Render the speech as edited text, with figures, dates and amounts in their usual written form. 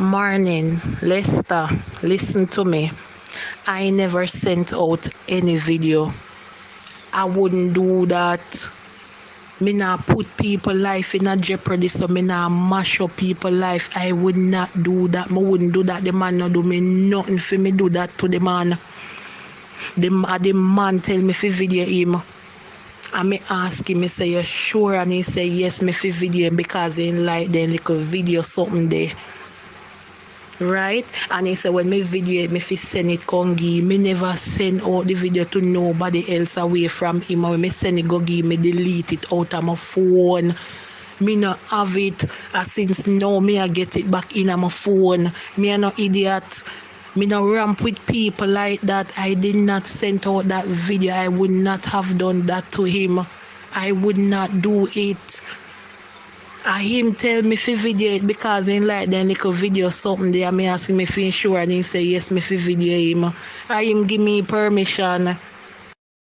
Morning, Lester, listen to me. I never sent out any video. I wouldn't do that. Me not put people life in a jeopardy, so me not mash up people life. I would not do that. Me wouldn't do that. The man not do me nothing for me do that to the man. The man tell me fi video him. And me ask him, me say, you sure? And he say, yes, me fi video him because he like them little video something there. Right? And he said, when me video it, me fi send it come give. Me never send out the video to nobody else away from him. Or when me send it go give, me delete it out of my phone. Me not have it. Since now, me I get it back in my phone. Me a no idiot. Me no ramp with people like that. I did not send out that video. I would not have done that to him. I would not do it. Him tell me fi video it because he like them little video something there. Me ask him if he sure and he say yes, me fi video him. Him give me permission.